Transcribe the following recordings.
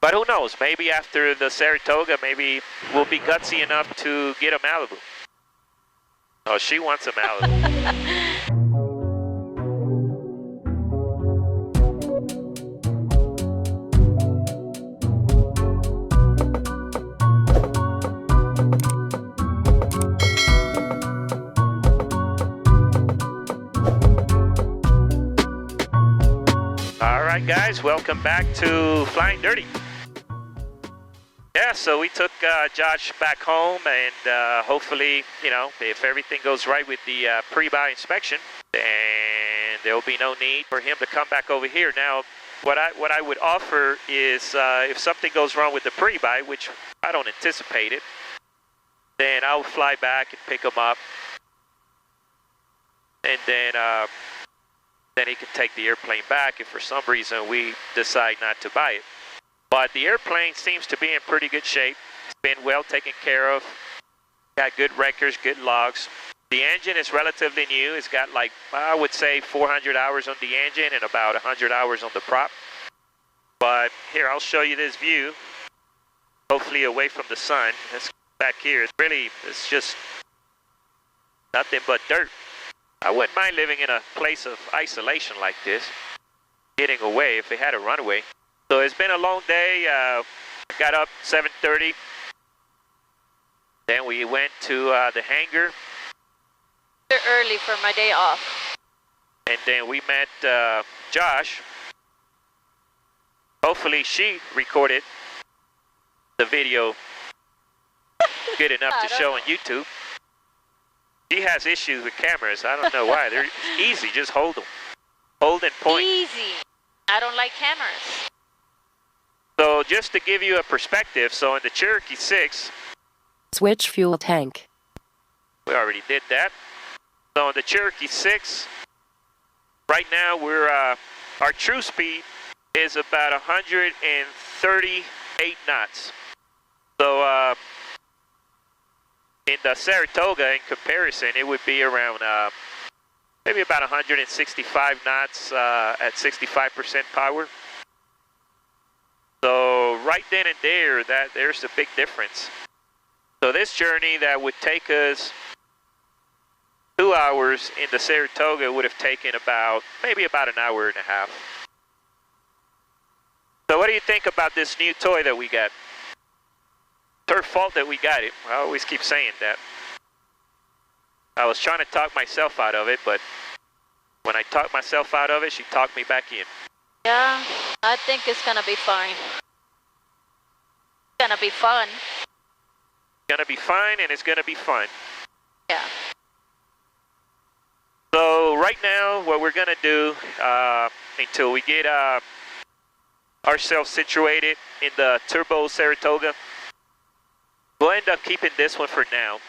But who knows? Maybe after the Saratoga, maybe we'll be gutsy enough to get a Malibu. Oh, she wants a Malibu. All right, guys, welcome back to Flying Dirty. Yeah, so we took Josh back home, and hopefully, you know, if everything goes right with the pre-buy inspection, then there will be no need for him to come back over here. Now, what I would offer is if something goes wrong with the pre-buy, which I don't anticipate it, then I'll fly back and pick him up, and then he can take the airplane back if for some reason we decide not to buy it. But the airplane seems to be in pretty good shape. It's been well taken care of. Got good records, good logs. The engine is relatively new. It's got, like, I would say 400 hours on the engine and about 100 hours on the prop. But here, I'll show you this view. Hopefully away from the sun. This back here is really, it's just nothing but dirt. I wouldn't mind living in a place of isolation like this, getting away if it had a runway. So it's been a long day. Got up 7:30. Then we went to the hangar. Early for my day off. And then we met Josh. Hopefully she recorded the video good enough to show on YouTube. She has issues with cameras. I don't know why. They're easy. Just hold them. Hold and point. Easy. I don't like cameras. So just to give you a perspective, so in the Cherokee 6, switch fuel tank. We already did that. So in the Cherokee 6, right now we're our true speed is about 138 knots. So in the Saratoga, in comparison, it would be around maybe about 165 knots at 65% power. So right then and there, there's a big difference. So this journey that would take us 2 hours in the Saratoga would have taken maybe about an hour and a half. So what do you think about this new toy that we got? It's her fault that we got it. I always keep saying that. I was trying to talk myself out of it, but when I talked myself out of it, she talked me back in. Yeah, I think it's gonna be fine. It's gonna be fun. It's gonna be fine, and it's gonna be fun. Yeah. So right now, what we're gonna do until we get ourselves situated in the Turbo Saratoga, we'll end up keeping this one for now.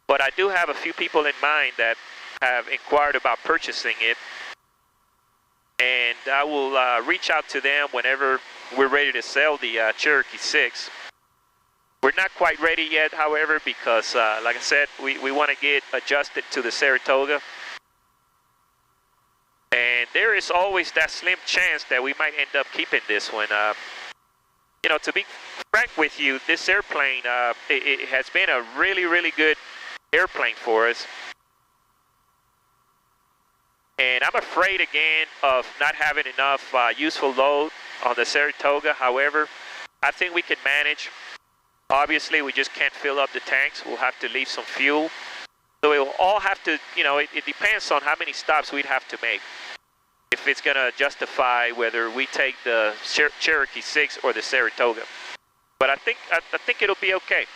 But I do have a few people in mind that have inquired about purchasing it. And I will reach out to them whenever we're ready to sell the Cherokee 6. We're not quite ready yet, however, because, like I said, we want to get adjusted to the Saratoga. And there is always that slim chance that we might end up keeping this one. You know, to be frank with you, this airplane, it has been a really, really good airplane for us. And I'm afraid again of not having enough useful load on the Saratoga. However, I think we can manage. Obviously, we just can't fill up the tanks. We'll have to leave some fuel. So it will all have to, you know, it depends on how many stops we'd have to make. If it's going to justify whether we take the Cherokee 6 or the Saratoga. But I think it'll be okay.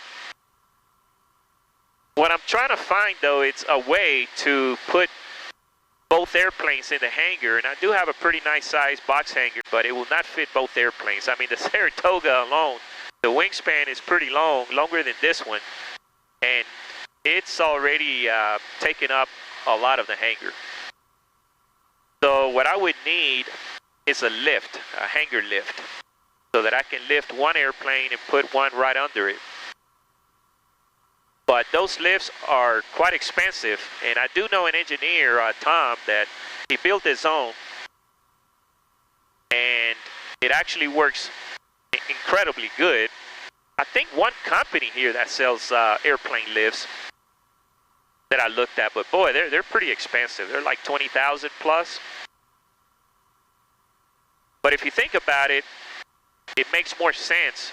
What I'm trying to find, though, it's a way to put both airplanes in the hangar, and I do have a pretty nice size box hangar, but it will not fit both airplanes. I mean, the Saratoga alone, the wingspan is pretty long, longer than this one, and it's already taken up a lot of the hangar. So what I would need is a lift, a hangar lift, so that I can lift one airplane and put one right under it. But those lifts are quite expensive, and I do know an engineer, Tom, that he built his own, and it actually works incredibly good. I think one company here that sells airplane lifts that I looked at, but boy, they're pretty expensive. They're like 20,000 plus. But if you think about it, it makes more sense,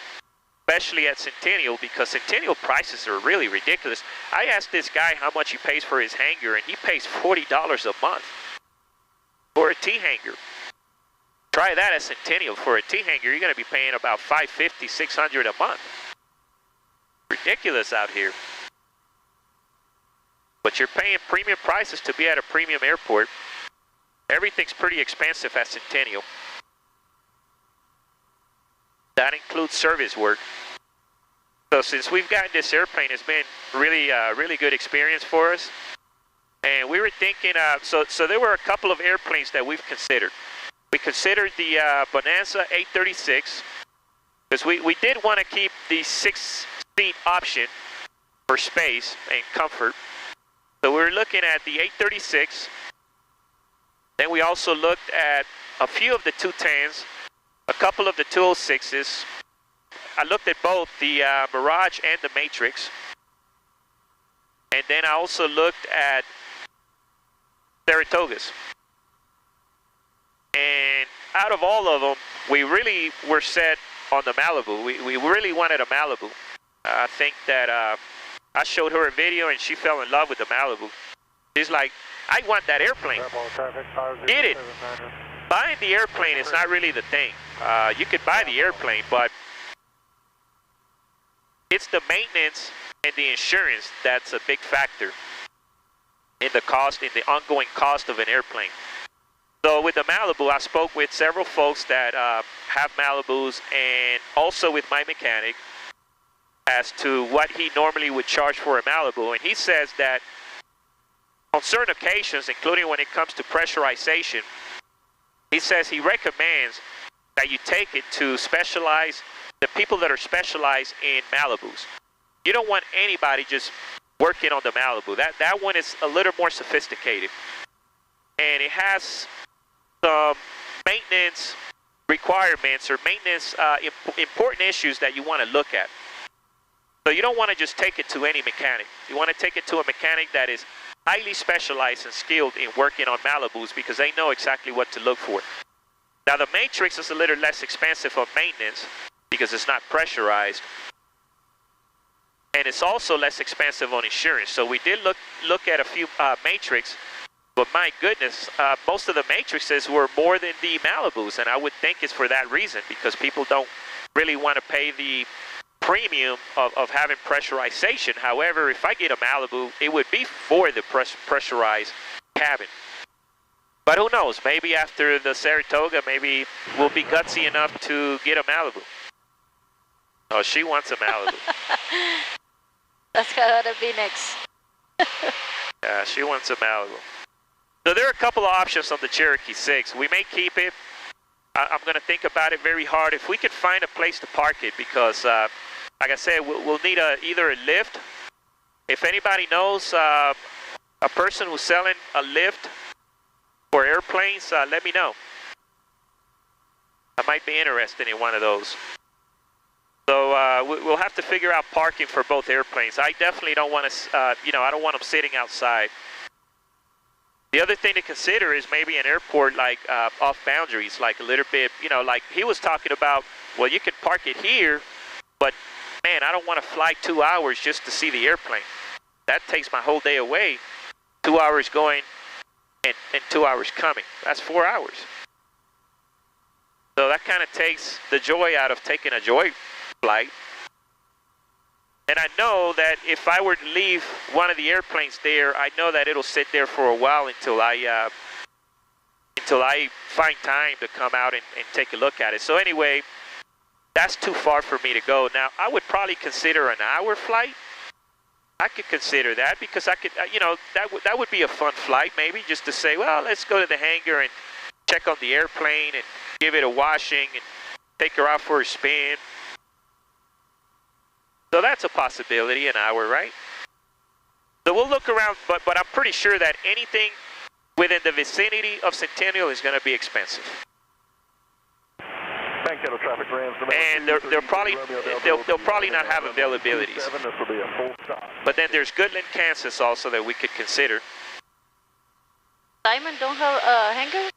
especially at Centennial, because Centennial prices are really ridiculous. I asked this guy how much he pays for his hangar, and he pays $40 a month for a T-hanger. Try that at Centennial. For a T-hanger, you're going to be paying about $550, $600 a month. Ridiculous out here. But you're paying premium prices to be at a premium airport. Everything's pretty expensive at Centennial. That includes service work. So since we've gotten this airplane, it's been really good experience for us. And we were thinking, so there were a couple of airplanes that we've considered. We considered the Bonanza 836, because we did want to keep the 6-seat option for space and comfort. So we were looking at the 836. Then we also looked at a few of the 210s, a couple of the 206s. I looked at both the Mirage and the Matrix. And then I also looked at Saratogas. And out of all of them, we really were set on the Malibu. We really wanted a Malibu. I think that I showed her a video and she fell in love with the Malibu. She's like, I want that airplane. Get it. Buying the airplane is not really the thing. You could buy the airplane, but it's the maintenance and the insurance that's a big factor in the cost, in the ongoing cost of an airplane. So with the Malibu, I spoke with several folks that have Malibus, and also with my mechanic as to what he normally would charge for a Malibu. And he says that on certain occasions, including when it comes to pressurization, he says he recommends that you take it to the people that are specialized in Malibus. You don't want anybody just working on the Malibu. That one is a little more sophisticated. And it has some maintenance requirements or maintenance important issues that you want to look at. So you don't want to just take it to any mechanic. You want to take it to a mechanic that is highly specialized and skilled in working on Malibus, because they know exactly what to look for. Now the Matrix is a little less expensive on maintenance because it's not pressurized. And it's also less expensive on insurance. So we did look at a few Matrix. But my goodness, most of the Matrixes were more than the Malibus, and I would think it's for that reason, because people don't really want to pay the premium of having pressurization. However, if I get a Malibu, it would be for the pressurized cabin. But who knows, maybe after the Saratoga, maybe we'll be gutsy enough to get a Malibu. Oh, she wants a Malibu. That's gotta be next. Yeah, she wants a Malibu. So there are a couple of options on the Cherokee 6. We may keep it. I'm going to think about it very hard. If we could find a place to park it, because, like I said, we'll need either a lift. If anybody knows a person who's selling a lift for airplanes, let me know. I might be interested in one of those. So we'll have to figure out parking for both airplanes. I definitely don't want to, I don't want them sitting outside. The other thing to consider is maybe an airport like off boundaries, like a little bit, like he was talking about, well, you can park it here, but man, I don't want to fly 2 hours just to see the airplane. That takes my whole day away. 2 hours going and 2 hours coming. That's 4 hours. So that kind of takes the joy out of taking a joy flight. And I know that if I were to leave one of the airplanes there, I know that it'll sit there for a while until I find time to come out and take a look at it. So anyway, that's too far for me to go. Now, I would probably consider an hour flight. I could consider that, because I could, that would be a fun flight, maybe, just to say, well, let's go to the hangar and check on the airplane and give it a washing and take her out for a spin. So that's a possibility, an hour, right? So we'll look around, but I'm pretty sure that anything within the vicinity of Centennial is going to be expensive. Thank and they'll probably not have availabilities. But then there's Goodland, Kansas also that we could consider. Lyman don't have a hangar?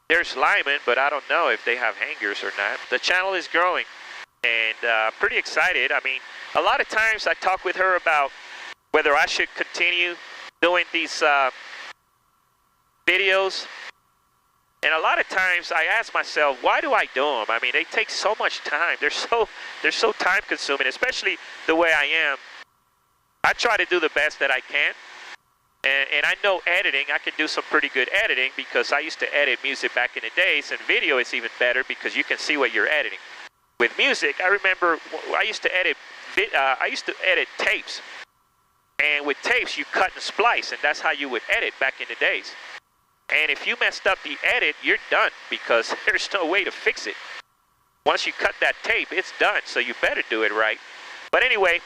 There's Lyman, but I don't know if they have hangars or not. The channel is growing, and pretty excited. I mean, a lot of times I talk with her about whether I should continue doing these videos. And a lot of times I ask myself, why do I do them? I mean, they take so much time. They're so time consuming, especially the way I am. I try to do the best that I can. And I know editing, I can do some pretty good editing because I used to edit music back in the days, and video is even better because you can see what you're editing. With music, I remember I used to edit tapes. And with tapes, you cut and splice, and that's how you would edit back in the days. And if you messed up the edit, you're done because there's no way to fix it. Once you cut that tape, it's done, so you better do it right. But anyway,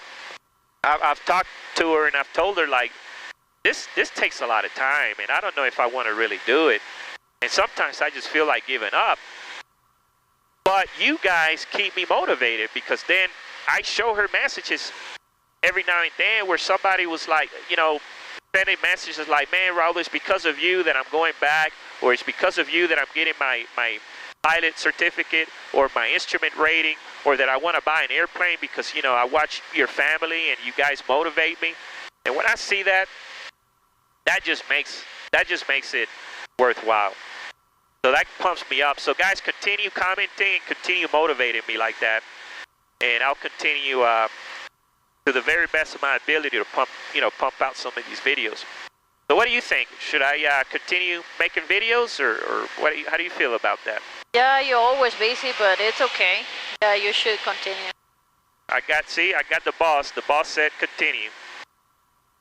I've talked to her and I've told her, like, this takes a lot of time, and I don't know if I want to really do it. And sometimes I just feel like giving up. But you guys keep me motivated because then I show her messages every now and then where somebody was like, you know, sending messages like, man, Raul, it's because of you that I'm going back, or it's because of you that I'm getting my pilot certificate or my instrument rating, or that I want to buy an airplane because, you know, I watch your family and you guys motivate me. And when I see that, that just makes it worthwhile. So that pumps me up. So guys, continue commenting and continue motivating me like that, and I'll continue to the very best of my ability to pump out some of these videos. So what do you think? Should I continue making videos, or what? How do you feel about that? Yeah, you're always busy, but it's okay. Yeah, you should continue. I got the boss. The boss said continue.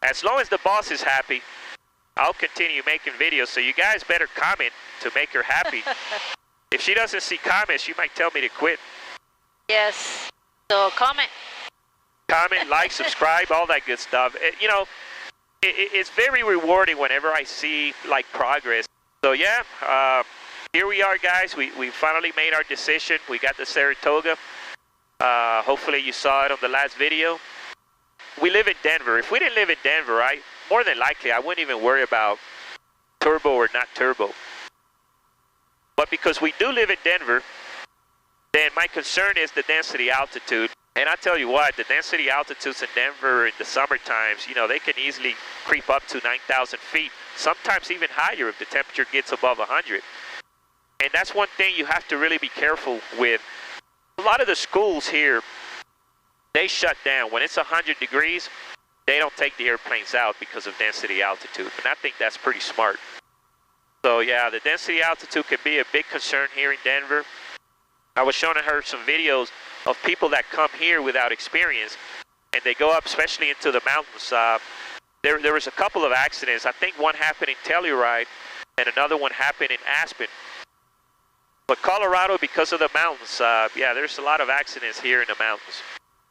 As long as the boss is happy, I'll continue making videos. So you guys better comment to make her happy. If she doesn't see comments, she might tell me to quit. Yes. So comment. Comment, like, subscribe, all that good stuff. You know, it's very rewarding whenever I see, like, progress. So yeah, here we are, guys. We finally made our decision. We got the Saratoga. Hopefully you saw it on the last video. We live in Denver. If we didn't live in Denver, more than likely I wouldn't even worry about turbo or not turbo. But because we do live in Denver, then my concern is the density altitude. And I tell you what, the density altitudes in Denver in the summer times, you know, they can easily creep up to 9,000 feet, sometimes even higher if the temperature gets above 100. And that's one thing you have to really be careful with. A lot of the schools here, they shut down. When it's 100 degrees, they don't take the airplanes out because of density altitude. And I think that's pretty smart. So yeah, the density altitude can be a big concern here in Denver. I was showing her some videos of people that come here without experience, and they go up, especially into the mountains. There was a couple of accidents. I think one happened in Telluride, and another one happened in Aspen. But Colorado, because of the mountains, yeah, there's a lot of accidents here in the mountains.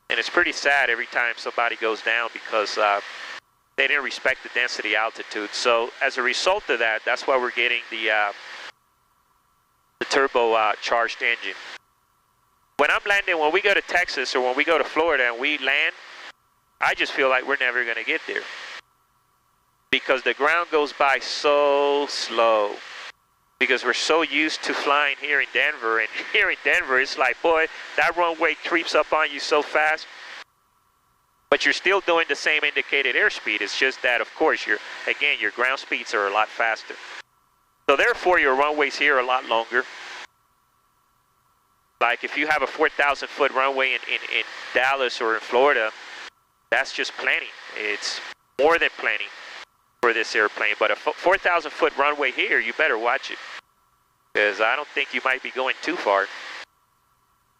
And it's pretty sad every time somebody goes down because they didn't respect the density altitude. So as a result of that, that's why we're getting the turbo charged engine. When I'm landing, when we go to Texas or when we go to Florida and we land, I just feel like we're never going to get there. Because the ground goes by so slow. Because we're so used to flying here in Denver. And here in Denver, it's like, boy, that runway creeps up on you so fast. But you're still doing the same indicated airspeed. It's just that, of course, your ground speeds are a lot faster. So therefore, your runways here are a lot longer. Like if you have a 4,000-foot runway in Dallas or in Florida, that's just plenty. It's more than plenty for this airplane. But a 4,000-foot runway here, you better watch it. Because I don't think you might be going too far.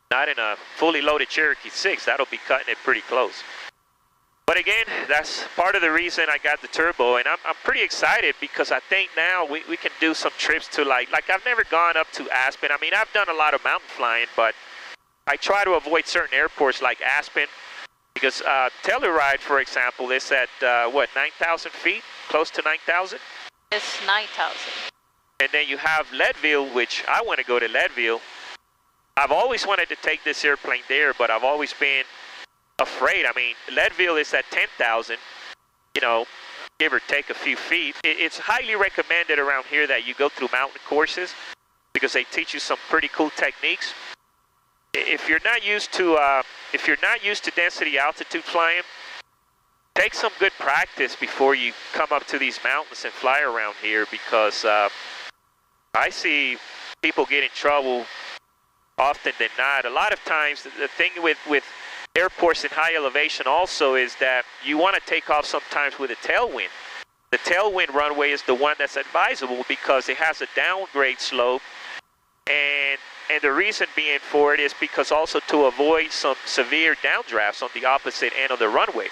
Not in a fully loaded Cherokee 6. That'll be cutting it pretty close. But again, that's part of the reason I got the turbo. And I'm pretty excited because I think now we can do some trips to like I've never gone up to Aspen. I mean, I've done a lot of mountain flying, but I try to avoid certain airports like Aspen. Because Telluride, for example, is at, what, 9,000 feet? Close to 9,000? It's 9,000. And then you have Leadville, which I want to go to Leadville. I've always wanted to take this airplane there, but I've always been afraid. I mean, Leadville is at 10,000, you know, give or take a few feet. It's highly recommended around here that you go through mountain courses because they teach you some pretty cool techniques. If you're not used to density altitude flying, take some good practice before you come up to these mountains and fly around here, because I see people get in trouble often than not. A lot of times, the thing with airports in high elevation also is that you want to take off sometimes with a tailwind. The tailwind runway is the one that's advisable because it has a downgrade slope, and the reason being for it is because also to avoid some severe downdrafts on the opposite end of the runway.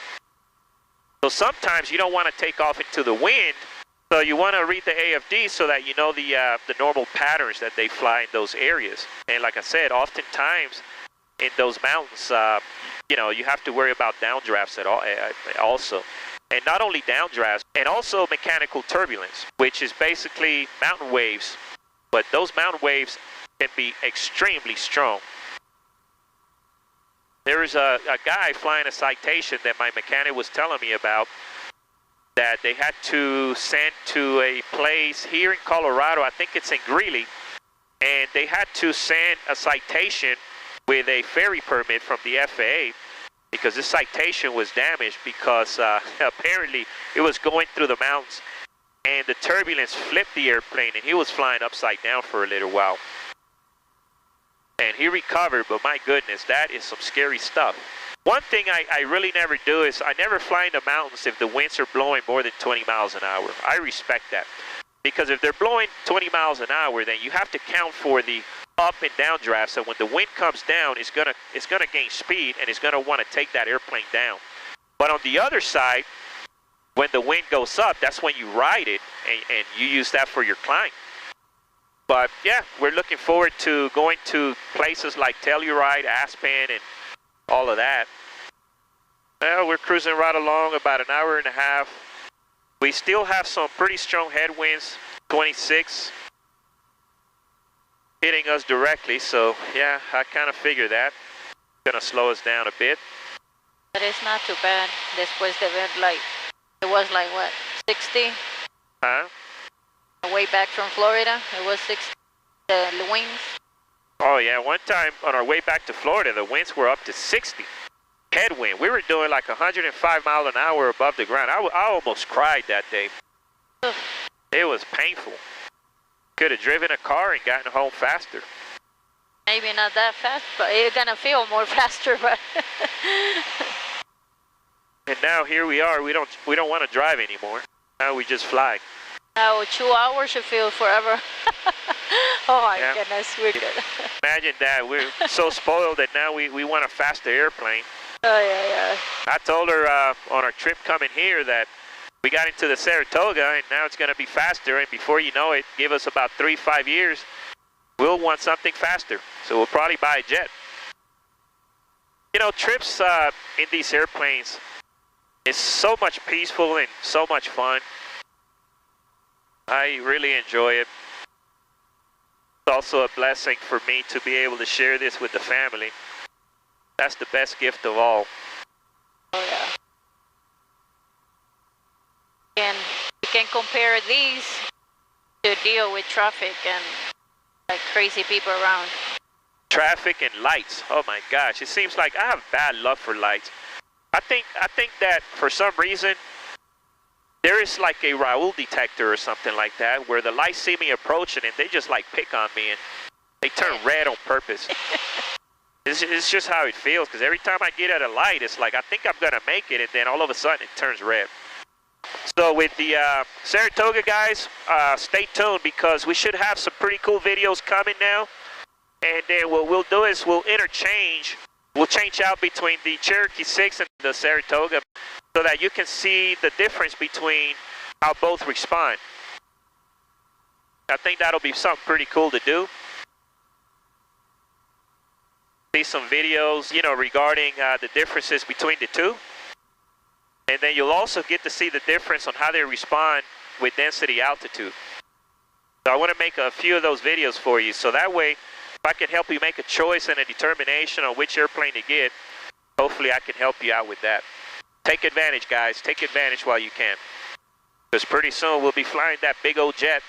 So sometimes you don't want to take off into the wind, so you want to read the AFD so that you know the normal patterns that they fly in those areas. And like I said, oftentimes in those mountains, you know, you have to worry about downdrafts at all, also. And not only downdrafts, and also mechanical turbulence, which is basically mountain waves. But those mountain waves can be extremely strong. There was a guy flying a Citation that my mechanic was telling me about, that they had to send to a place here in Colorado, I think it's in Greeley, and they had to send a Citation with a ferry permit from the FAA because this Citation was damaged because apparently it was going through the mountains and the turbulence flipped the airplane and he was flying upside down for a little while. And he recovered, but my goodness, that is some scary stuff. One thing I really never do is I never fly in the mountains if the winds are blowing more than 20 miles an hour. I respect that. Because if they're blowing 20 miles an hour, then you have to count for the up and down draft. So when the wind comes down, it's gonna gain speed and it's gonna want to take that airplane down. But on the other side, when the wind goes up, that's when you ride it and you use that for your climb. But yeah, we're looking forward to going to places like Telluride, Aspen, and all of that. Well, we're cruising right along about an hour and a half. We still have some pretty strong headwinds, 26, hitting us directly. So yeah, I kind of figure that. Gonna slow us down a bit. But it's not too bad. Después de ver, like, it was like what, 60? Huh? Way back from Florida, it was 60, the winds. Oh yeah, one time on our way back to Florida, the winds were up to 60. Headwind. We were doing like 105 miles an hour above the ground. I almost cried that day. Ugh. It was painful. Could have driven a car and gotten home faster. Maybe not that fast, but you're gonna feel more faster. But and now here we are. We don't want to drive anymore. Now we just fly. now 2 hours you feel forever. Oh my goodness, we're good. Imagine that. We're so spoiled that now we want a faster airplane. Oh yeah. I told her on our trip coming here that we got into the Saratoga and now it's going to be faster, and before you know it, give us about 3-5 years, we'll want something faster. So we'll probably buy a jet. You know, trips in these airplanes is so much peaceful and so much fun. I really enjoy it. It's also a blessing for me to be able to share this with the family. That's the best gift of all. Oh yeah. And you can compare these to deal with traffic and like crazy people around. Traffic and lights. Oh my gosh, it seems like I have bad luck for lights. I think that for some reason there is like a Raoul detector or something like that where the lights see me approaching and they just like pick on me and they turn red on purpose. It's just how it feels, because every time I get at a light, it's like I think I'm gonna make it, and then all of a sudden it turns red. So with the Saratoga guys, stay tuned because we should have some pretty cool videos coming now. And then what we'll do is we'll interchange. We'll change out between the Cherokee 6 and the Saratoga so that you can see the difference between how both respond. I think that'll be something pretty cool to do. See some videos, you know, regarding the differences between the two. And then you'll also get to see the difference on how they respond with density altitude. So I want to make a few of those videos for you, so that way if I can help you make a choice and a determination on which airplane to get, hopefully I can help you out with that. Take advantage, guys. Take advantage while you can. Because pretty soon we'll be flying that big old jet,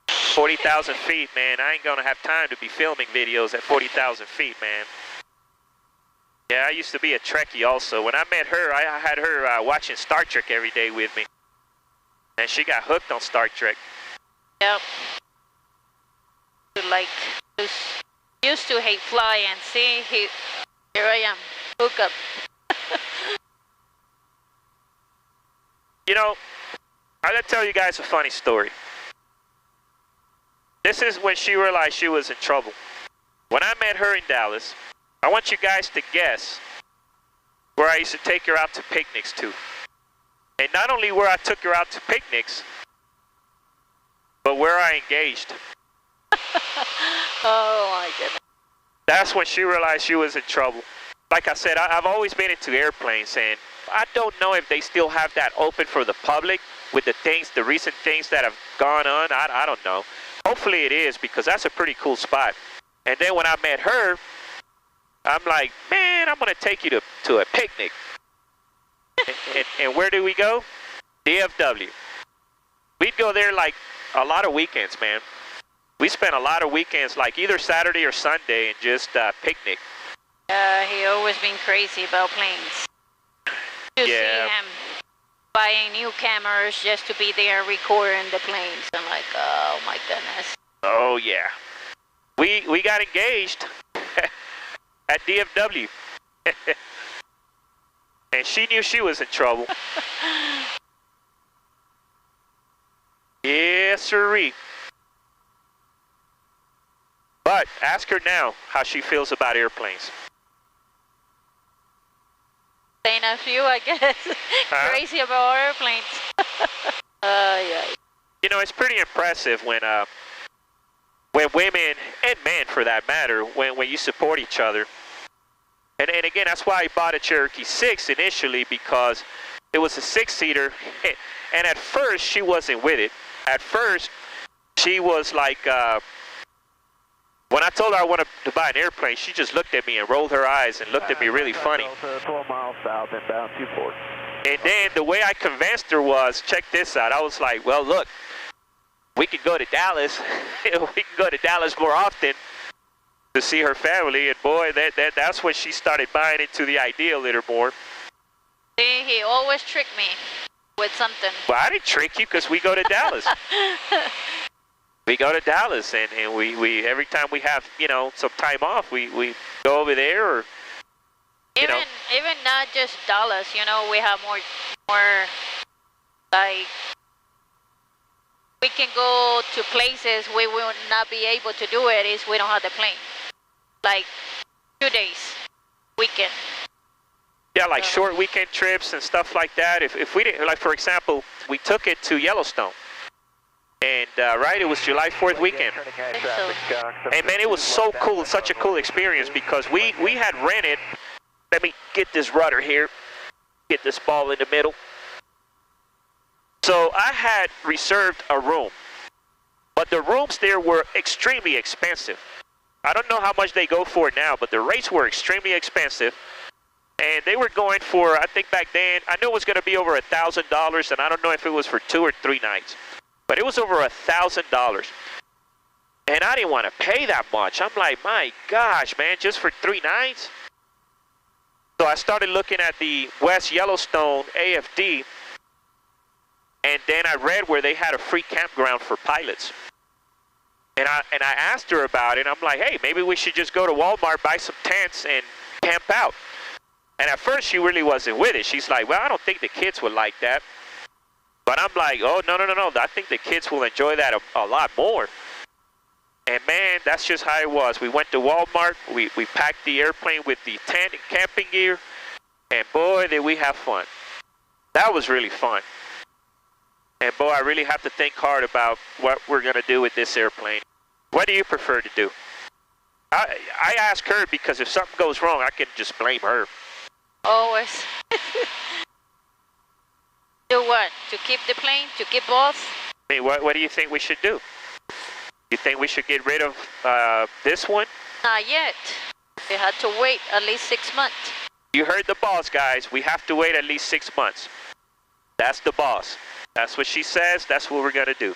40,000 feet, man. I ain't going to have time to be filming videos at 40,000 feet, man. Yeah, I used to be a Trekkie also. When I met her, I had her watching Star Trek every day with me. And she got hooked on Star Trek. Yep. Like, used to hate flying. See, here I am, hook up. You know, I gotta tell you guys a funny story. This is when she realized she was in trouble. When I met her in Dallas, I want you guys to guess where I used to take her out to picnics to. And not only where I took her out to picnics, but where I engaged. Oh my goodness. That's when she realized she was in trouble. Like I said, I've always been into airplanes, and I don't know if they still have that open for the public with the recent things that have gone on. I don't know. Hopefully it is, because that's a pretty cool spot. And then when I met her, I'm like, man, I'm going to take you to a picnic. And where do we go? DFW. We'd go there like a lot of weekends, man. We spent a lot of weekends, like either Saturday or Sunday, and just picnic. He always been crazy about planes. To see him buying new cameras just to be there recording the planes. I'm like, oh my goodness. Oh yeah. We got engaged at DFW. And she knew she was in trouble. Yes, sirree. But ask her now how she feels about airplanes. Same as you, I guess. Crazy about airplanes. Yeah. You know, it's pretty impressive when women, and men for that matter, when you support each other. And again, that's why I bought a Cherokee 6 initially, because it was a 6-seater. And at first, she wasn't with it. At first, she was like, when I told her I wanted to buy an airplane, she just looked at me and rolled her eyes and looked at me really funny. 12 miles south, inbound 24. And then the way I convinced her was, check this out. I was like, well, look, we could go to Dallas. We can go to Dallas more often to see her family. And boy, that's when she started buying into the idea a little more. See, he always tricked me with something. Well, I didn't trick you, because we go to Dallas. We go to Dallas, and we every time we have, you know, some time off, we go over there, or even not just Dallas, you know, we have more like, we can go to places we will not be able to do it if we don't have the plane. Like 2 days, weekend. Yeah, like short weekend trips and stuff like that. If we didn't, like for example, we took it to Yellowstone. And right, it was July 4th weekend. And man, it was so cool, such a cool experience, because we had rented, let me get this rudder here, get this ball in the middle. So I had reserved a room, but the rooms there were extremely expensive. I don't know how much they go for now, but the rates were extremely expensive. And they were going for, I think back then, I knew it was going to be over $1,000, and I don't know if it was for 2 or 3 nights. But it was over $1,000. And I didn't want to pay that much. I'm like, my gosh, man, just for 3 nights? So I started looking at the West Yellowstone AFD, and then I read where they had a free campground for pilots. And I asked her about it. I'm like, hey, maybe we should just go to Walmart, buy some tents, and camp out. And at first, she really wasn't with it. She's like, well, I don't think the kids would like that. But I'm like, oh, no. I think the kids will enjoy that a lot more. And man, that's just how it was. We went to Walmart. We packed the airplane with the tent and camping gear. And boy, did we have fun. That was really fun. And boy, I really have to think hard about what we're going to do with this airplane. What do you prefer to do? I ask her, because if something goes wrong, I can just blame her. Always. Do what? To keep the plane? To keep both? I mean, what do you think we should do? You think we should get rid of this one Not yet. They had to wait at least 6 months. You heard the boss, guys. We have to wait at least 6 months. That's the boss. That's what she says. That's what we're going to do.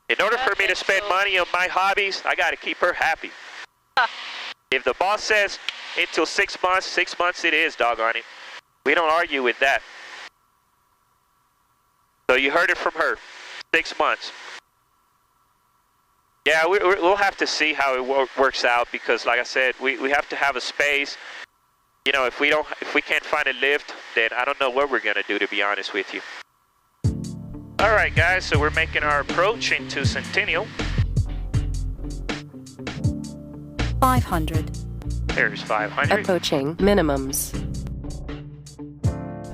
In order for me to spend money on my hobbies, I got to keep her happy. If the boss says until 6 months, 6 months it is, doggone it. We don't argue with that. So you heard it from her. 6 months. Yeah, we'll have to see how it works out because, like I said, we have to have a space. You know, if we can't find a lift, then I don't know what we're gonna do, to be honest with you. All right, guys. So we're making our approach into Centennial. 500. There's 500. Approaching minimums.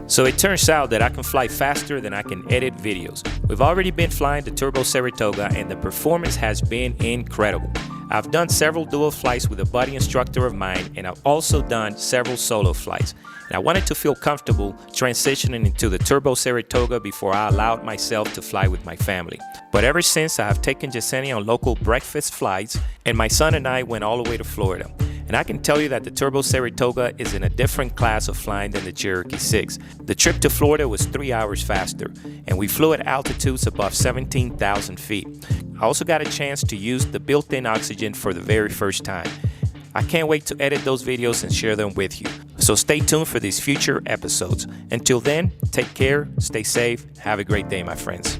So it turns out that I can fly faster than I can edit videos. We've already been flying the Turbo Saratoga and the performance has been incredible. I've done several dual flights with a buddy instructor of mine, and I've also done several solo flights. And I wanted to feel comfortable transitioning into the Turbo Saratoga before I allowed myself to fly with my family. But ever since, I have taken Yesenia on local breakfast flights, and my son and I went all the way to Florida. And I can tell you that the Turbo Saratoga is in a different class of flying than the Cherokee Six. The trip to Florida was 3 hours faster, and we flew at altitudes above 17,000 feet. I also got a chance to use the built-in oxygen for the very first time. I can't wait to edit those videos and share them with you. So stay tuned for these future episodes. Until then, take care, stay safe, have a great day, my friends.